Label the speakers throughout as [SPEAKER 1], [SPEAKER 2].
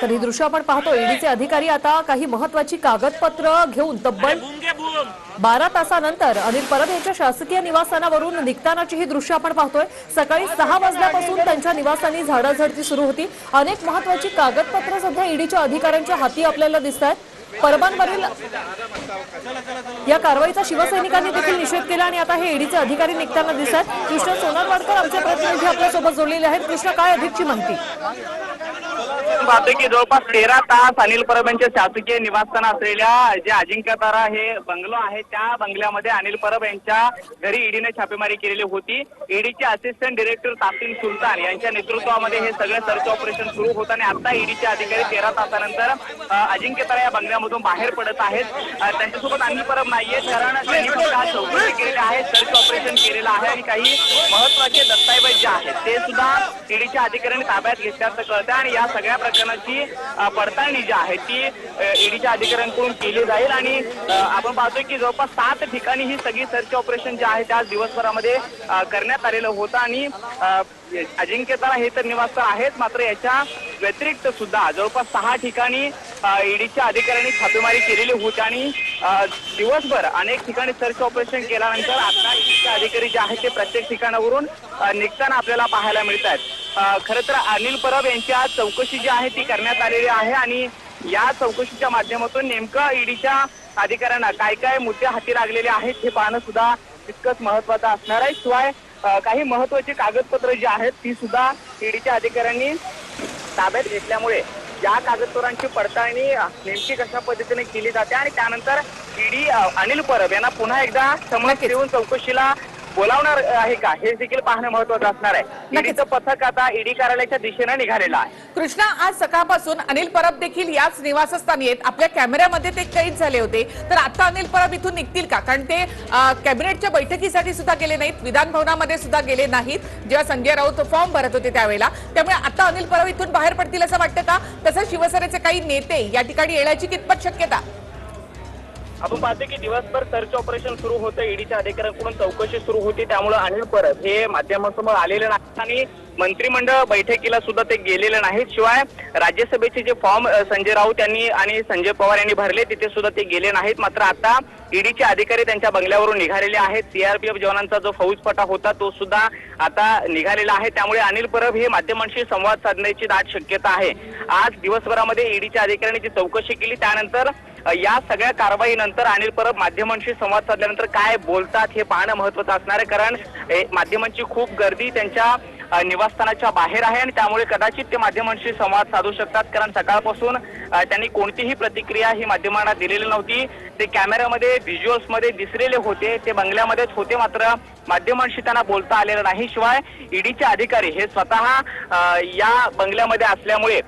[SPEAKER 1] तर ही दृश्य आपण पाहतो. ईडीचे अधिकारी आता काही महत्वाची कागदपत्र घेऊन तब्बल 12 तासानंतर अनिल परब यांच्या शासकीय निवासस्थानावरून निघतानाची ही दृश्य आपण पाहतोय. सकाळी 6 वाजल्यापासून त्यांच्या निवासस्थानी झाडाझडती सुरू होती. अनेक महत्वाची कागदपत्र सध्या ईडीच्या अधिकाऱ्यांच्या हाती आपल्याला दिसतात. परबांवरील या कारवाईचा शिवसैनिकांनी देखील निषेध केला आणि आता हे ईडीचे अधिकारी निघताना दिसतात. कृष्ण सोनारवाडकर आमचे प्रतिनिधी आपल्यासोबत जोडलेले आहेत. कृष्ण, काय अधिकची माहिती?
[SPEAKER 2] पाहतोय की जवळपास 13 तास अनिल परब यांच्या शासकीय निवासस्थान असलेल्या जे अजिंक्यतारा हे बंगलो आहे त्या बंगल्यामध्ये अनिल परब यांच्या घरी ईडीने छापेमारी केलेली होती. ईडीचे असिस्टंट डायरेक्टर तासीम सुलतान यांच्या नेतृत्वामध्ये हे सगळे सर्च ऑपरेशन सुरू होतं आणि आता ईडीचे अधिकारी 13 तासानंतर अजिंक्यतारा या बंगल्यामधून बाहेर पडत आहेत. त्यांच्यासोबत अनिल परब नाहीये, कारण त्यांनी फक्त चौकशी केलेली आहे, सर्च ऑपरेशन केलेलं आहे आणि काही महत्वाचे दस्तऐवज जे आहेत ते सुद्धा ईडीच्या अधिकाऱ्यांनी ताब्यात घेतल्याचं कळतं आणि या सगळ्या प्रकरणाची पडताळणी जी आहे ती ईडीच्या अधिकाऱ्यांकडून केली जाईल. आणि आपण पाहतोय की जवळपास 7 ठिकाणी ही सगळी सर्च ऑपरेशन जे आहे त्या दिवसभरामध्ये करण्यात आलेलं होतं आणि अजिंक्यतारा हे तर निवासस्थान आहेच, मात्र याच्या व्यतिरिक्त सुद्धा जवळपास 6 ठिकाणी ईडीच्या अधिकाऱ्यांनी छापेमारी केलेली होती आणि दिवसभर अनेक ठिकाणी सर्च ऑपरेशन केल्यानंतर आता ईडीचे अधिकारी जे आहेत ते प्रत्येक ठिकाणावरून निघताना आपल्याला पाहायला मिळत आहेत. खरं तर अनिल परब यांच्या चौकशी जी आहे ती करण्यात आलेली आहे आणि या चौकशीच्या माध्यमातून नेमकं ईडीच्या अधिकाऱ्यांना काय काय मुद्दे हाती लागलेले आहेत हे पाहणं सुद्धा तितकंच महत्वाचं असणार आहे. शिवाय काही महत्वाची कागदपत्र जी आहेत ती सुद्धा ईडीच्या अधिकाऱ्यांनी ताब्यात घेतल्यामुळे या कागदपत्रांची पडताळणी नेमकी कशा पद्धतीने केली जाते आणि त्यानंतर ईडी अनिल परब यांना पुन्हा एकदा समन्स देऊन चौकशीला बोलावणार आहे का हे देखील पाहणं महत्वाचं असणार आहे. ईडीचं पथक आता ईडी कार्यालयाच्या दिशेने निघालेलं आहे.
[SPEAKER 3] कृष्णा, आज सकाळपासून अनिल परब देखील याच निवासस्थानी आहेत. आपल्या कॅमेऱ्यामध्ये ते कैद झाले होते, तर आता अनिल परब इथून निघतील का? कारण ते कॅबिनेटच्या बैठकीसाठी सुद्धा गेले नाहीत, विधान भवनामध्ये सुद्धा गेले नाहीत जेव्हा संजय राऊत फॉर्म भरत होते त्यावेळेला. त्यामुळे आता अनिल परब इथून बाहेर पडतील असं वाटतं का? तसंच शिवसेनेचे काही नेते या ठिकाणी येण्याची कितपत शक्यता?
[SPEAKER 2] आपण पाहतो की दिवसभर सर्च ऑपरेशन सुरू होतं, ईडीच्या अधिकाऱ्यांकडून चौकशी सुरू होती, त्यामुळे अनिल परब हे माध्यमांसमोर आलेले नाहीत आणि मंत्रिमंडळ बैठकीला सुद्धा ते गेलेले नाहीत. शिवाय राज्यसभेचे जे फॉर्म संजय राऊत यांनी आणि संजय पवार यांनी भरले तिथे सुद्धा ते गेले नाहीत. मात्र आता ईडीचे अधिकारी त्यांच्या बंगल्यावरून निघालेले आहेत. सीआरपीएफ जवानांचा जो फौजफाटा होता तो सुद्धा आता निघालेला आहे. त्यामुळे अनिल परब हे माध्यमांशी संवाद साधण्याची दाट शक्यता आहे. आज दिवसभरामध्ये ईडीच्या अधिकाऱ्यांनी जी चौकशी केली त्यानंतर या सगळ्या कारवाईनंतर अनिल परब माध्यमांशी संवाद साधल्यानंतर काय बोलतात हे पाहणं महत्वाचं असणार आहे, कारण माध्यमांची खूप गर्दी त्यांच्या निवासस्थानाच्या बाहेर आहे आणि त्यामुळे कदाचित ते माध्यमांशी संवाद साधू शकतात, कारण सकाळपासून त्यांनी कोणतीही प्रतिक्रिया ही माध्यमांना दिलेली नव्हती. ते कॅमेऱ्यामध्ये व्हिज्युअल्स मध्ये दिसलेले होते, ते बंगल्यामध्येच होते, मात्र माध्यमांशी त्यांना बोलता आलेलं नाही. शिवाय ईडीचे अधिकारी हे स्वतः या बंगल्यामध्ये असल्यामुळे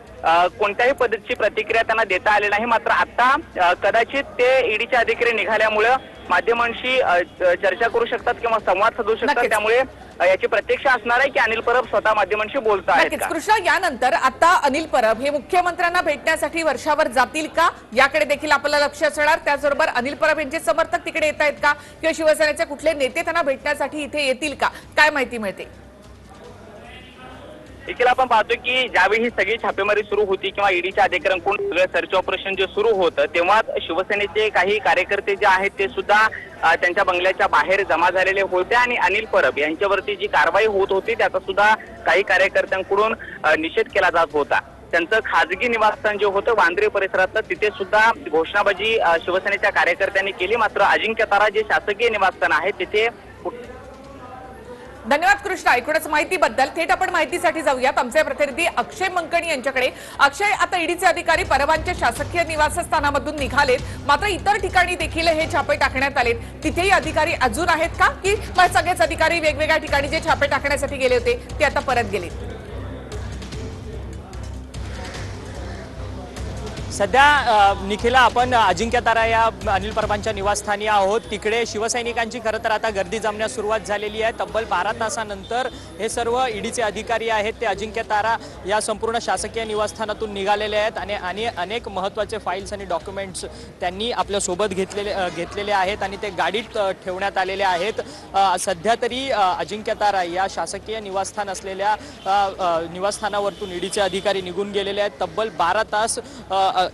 [SPEAKER 2] कोणत्याही पद्धतीची प्रतिक्रिया त्यांना देता आली नाही. मात्र आता कदाचित ते ईडीचे अधिकारी निघाल्यामुळे माध्यमांशी चर्चा करू शकतात किंवा संवाद साधू शकतात. त्यामुळे याची प्रत्यक्ष असणार आहे की अनिल परब स्वतः माध्यमांशी बोलत आहेत का?
[SPEAKER 3] कृष्णा, यानंतर आता अनिल परब हे मुख्यमंत्र्यांना भेटण्यासाठी वर्षावर जातील का याकडे देखील आपल्याला लक्ष असणार. त्याचबरोबर अनिल परब यांचे समर्थक तिकडे येत आहेत का किंवा शिवसेनेचे कुठले नेते त्यांना भेटण्यासाठी इथे येतील का, काय माहिती मिळते?
[SPEAKER 2] देखील आपण पाहतो की ज्यावेळी ही सगळी छापेमारी सुरू होती किंवा ईडीच्या अधिकाऱ्यांकडून सगळं सर्च ऑपरेशन जे सुरू होतं तेव्हा शिवसेनेचे काही कार्यकर्ते जे आहेत ते सुद्धा त्यांच्या बंगल्याच्या बाहेर जमा झालेले होते आणि अनिल परब यांच्यावरती जी कारवाई होत होती त्याचा सुद्धा काही कार्यकर्त्यांकडून निषेध केला जात होता. त्यांचं खाजगी निवासस्थान जे होतं वांद्रे परिसरातलं तिथे सुद्धा घोषणाबाजी शिवसेनेच्या कार्यकर्त्यांनी केली. मात्र अजिंक्यतारा जे शासकीय निवासस्थान आहे तिथे
[SPEAKER 3] धन्यवाद कृष्णा, एकूणच माहितीबद्दल. थेट आपण माहितीसाठी जाऊयात आमचे प्रतिनिधी अक्षय मंकणी यांच्याकडे. अक्षय, आता ईडीचे अधिकारी परबांच्या शासकीय निवासस्थानामधून निघालेत, मात्र इतर ठिकाणी देखील हे छापे टाकण्यात आलेत. तिथेही अधिकारी अजून आहेत का, की सगळेच अधिकारी वेगवेगळ्या ठिकाणी जे छापे टाकण्यासाठी गेले होते ते आता परत गेले?
[SPEAKER 4] सध्या निखिला आपण अजिंक्यतारा या अनिल परबांच्या निवासस्थानी आहोत. तिकडे शिवसैनिकांची खरं तर आता गर्दी जमण्यास सुरुवात झालेली आहे. तब्बल 12 तासानंतर हे सर्व ईडीचे अधिकारी आहेत ते अजिंक्यतारा या संपूर्ण शासकीय निवासस्थानातून निघालेले आहेत आणि अनेक महत्त्वाचे फाईल्स आणि डॉक्युमेंट्स त्यांनी आपल्या सोबत घेतलेले आहेत आणि ते गाडीत ठेवण्यात आलेले आहेत. सध्या तरी अजिंक्यतारा या शासकीय निवासस्थान असलेल्या निवासस्थानावरतून ईडीचे अधिकारी निघून गेलेले आहेत. तब्बल 12 तास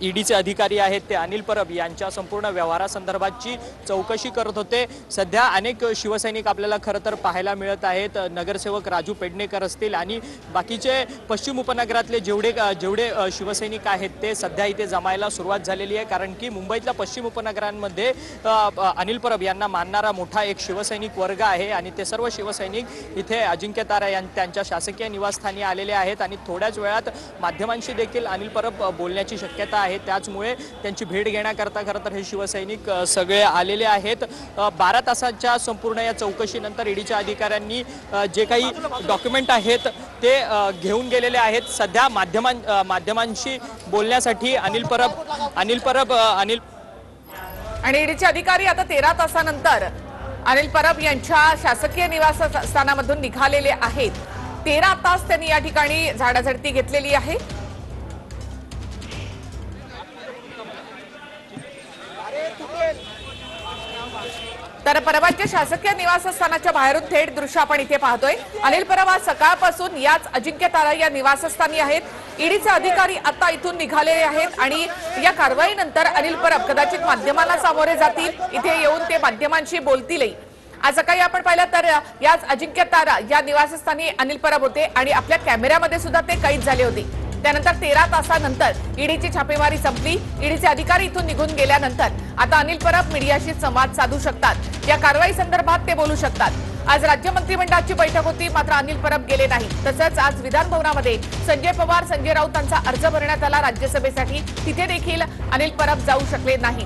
[SPEAKER 4] ईडीचे अधिकारी आहेत ते अनिल परब यांच्या संपूर्ण व्यवहारासंदर्भातची चौकशी करत होते. सध्या अनेक शिवसैनिक आपल्याला खरं तर पाहायला मिळत आहेत. नगरसेवक राजू पेडणेकर असतील आणि बाकीचे पश्चिम उपनगरातले जेवढे शिवसैनिक आहेत ते सध्या इथे जमायला सुरुवात झालेली आहे. कारण की मुंबईतल्या पश्चिम उपनगरांमध्ये अनिल परब यांना मानणारा मोठा एक शिवसैनिक वर्ग आहे आणि ते सर्व शिवसैनिक इथे अजिंक्यतारा त्यांच्या शासकीय निवासस्थानी आलेले आहेत आणि थोड्याच वेळात माध्यमांशी देखील अनिल परब बोलण्याची शक्यता आहे. त्याचमुळे त्यांची भेट घेण्याकरता खरं तर हे शिवसैनिक सगळे आलेले आहेत. 12 तासाच्या संपूर्ण या चौकशीनंतर ईडीच्या अधिकाऱ्यांनी जे काही डॉक्युमेंट आहेत ते घेऊन गेलेले आहेत. सध्या माध्यमांशी बोलण्यासाठी अनिल परब
[SPEAKER 3] आणि ईडीचे अधिकारी आता 13 तासानंतर अनिल परब यांच्या शासकीय निवासस्थानामधून निघालेले आहेत. 13 तास त्यांनी या ठिकाणी झाडाझडती घेतलेली आहे. तर परबांच्या शासकीय निवासस्थानाच्या बाहेरून थेट दृश्य आपण इथे पाहतोय. अनिल परब आज सकाळपासून याच अजिंक्यतारा या निवासस्थानी आहेत. ईडीचे अधिकारी आता इथून निघालेले आहेत आणि या कारवाईनंतर अनिल परब कदाचित माध्यमांना सामोरे जातील. इथे येऊन ते माध्यमांशी बोलतीलही. आज सकाळी आपण पाहिलं तर याच अजिंक्यतारा या निवासस्थानी अनिल परब होते आणि आपल्या कॅमेऱ्यामध्ये सुद्धा ते कैद झाले होते. त्यानंतर 13 तासानंतर ईडीची छापेमारी संपली. ईडीचे अधिकारी इथून निघून गेल्यानंतर आता अनिल परब मीडियाशी संवाद साधू शकतात. या कारवाई संदर्भात ते बोलू शकतात. आज राज्य मंत्रिमंडळाची बैठक होती, मात्र अनिल परब गेले नाही. तसंच आज विधान भवनामध्ये संजय पवार, संजय राऊत यांचा अर्ज भरण्यात आला राज्यसभेसाठी. तिथे देखील अनिल परब जाऊ शकले नाही.